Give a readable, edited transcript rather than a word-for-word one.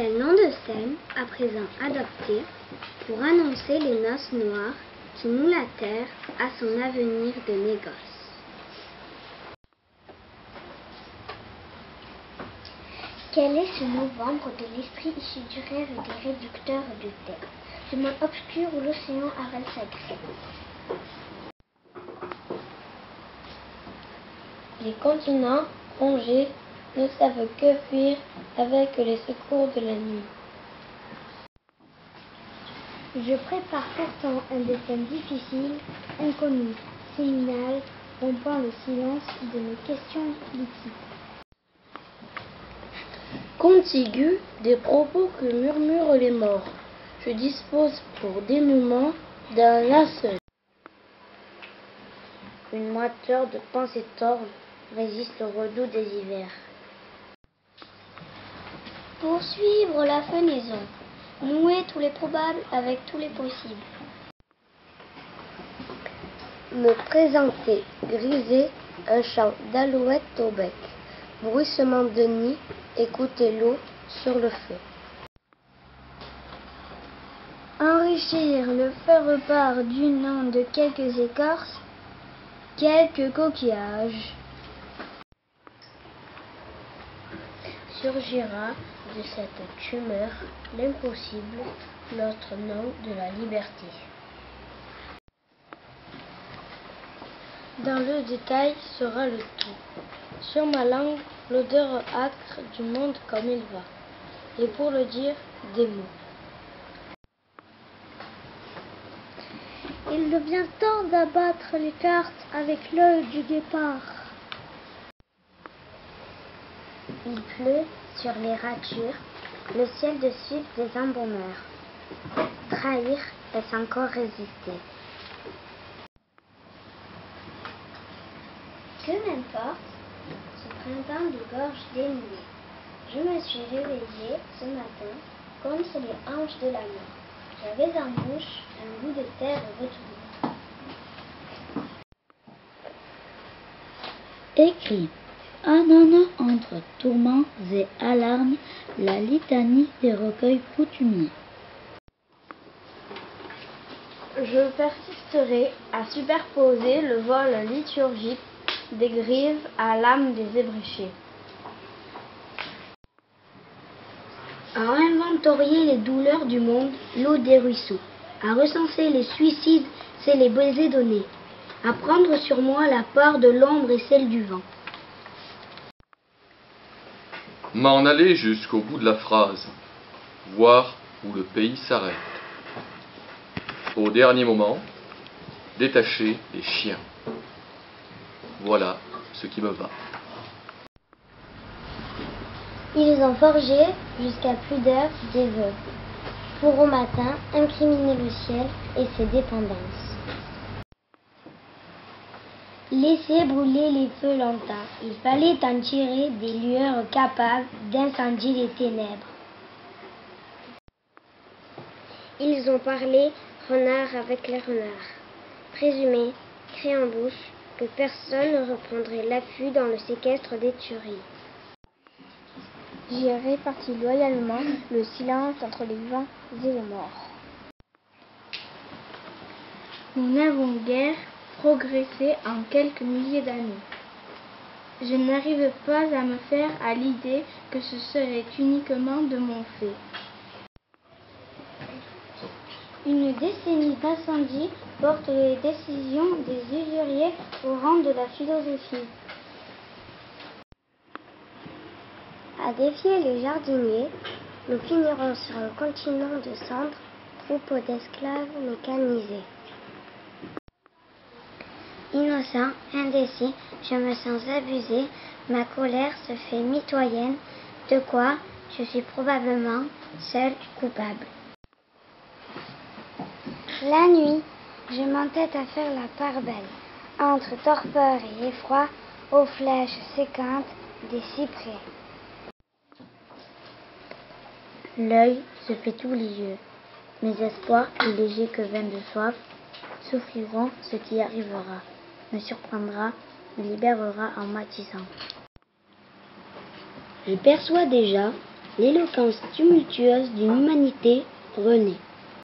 Quel nom de scène à présent adopté pour annoncer les noces noires qui nouent la terre à son avenir de négoce? Quel est ce novembre de l'esprit issu du rêve des réducteurs de terre, du monde obscur où l'océan avale sa grêle? Les continents rongés ne savent que fuir avec les secours de la nuit. Je prépare pourtant un destin difficile, inconnu, séminal, rompant le silence de mes questions liquides. Contigu des propos que murmurent les morts, je dispose pour dénouement d'un linceul. Une moiteur de pensées torves résiste au redout des hivers. Poursuivre la fenaison, nouer tous les probables avec tous les possibles. Me présenter, griser, un chant d'alouette au bec, bruissement de nid, écouter l'eau sur le feu. Enrichir le faire-part du nom de quelques écorces, quelques coquillages. Surgira de cette tumeur l'impossible, notre nom de la liberté. Dans le détail sera le tout. Sur ma langue, l'odeur âcre du monde comme il va. Et pour le dire, des mots. Il devient temps d'abattre les cartes avec l'œil du guépard. Il pleut sur les ratures, le ciel de suif des embaumeurs. Trahir, est-ce encore résister? Que m'importe ce printemps de gorge dénouée. Je me suis réveillée ce matin comme sur les hanches de la mort. J'avais en bouche un goût de terre retournée. Écrit annonçant entre tourments et alarmes la litanie des recueils coutumiers. Je persisterai à superposer le vol liturgique des grives à l'âme des ébréchés. À inventorier les douleurs du monde, l'eau des ruisseaux. À recenser les suicides, c'est les baisers donnés. À prendre sur moi la part de l'ombre et celle du vent. M'en aller jusqu'au bout de la phrase, voir où le pays s'arrête. Au dernier moment, détacher les chiens. Voilà ce qui me va. Ils ont forgé jusqu'à pudeur des vœux, pour au matin incriminer le ciel et ses dépendances. Laisser brûler les feux longtemps, il fallait en tirer des lueurs capables d'incendier les ténèbres. Ils ont parlé renard avec les renards. Présumé, cri en bouche, que personne ne reprendrait l'affût dans le séquestre des tueries. J'ai réparti loyalement le silence entre les vivants et les morts. Nous n'avons guère progressé en quelques milliers d'années. Je n'arrive pas à me faire à l'idée que ce serait uniquement de mon fait. Une décennie d'incendie porte les décisions des usuriers au rang de la philosophie. À défier les jardiniers, nous finirons sur un continent de cendres, troupeau d'esclaves mécanisés. Innocent, indécis, je me sens abusé, ma colère se fait mitoyenne, de quoi je suis probablement seul coupable. La nuit, je m'entête à faire la part belle, entre torpeur et effroi, aux flèches séquentes des cyprès. L'œil se fait tous les yeux. Mes espoirs, plus légers que vin de soif, souffriront ce qui arrivera, me surprendra, me libérera en m'attisant. Je perçois déjà l'éloquence tumultueuse d'une humanité renaît.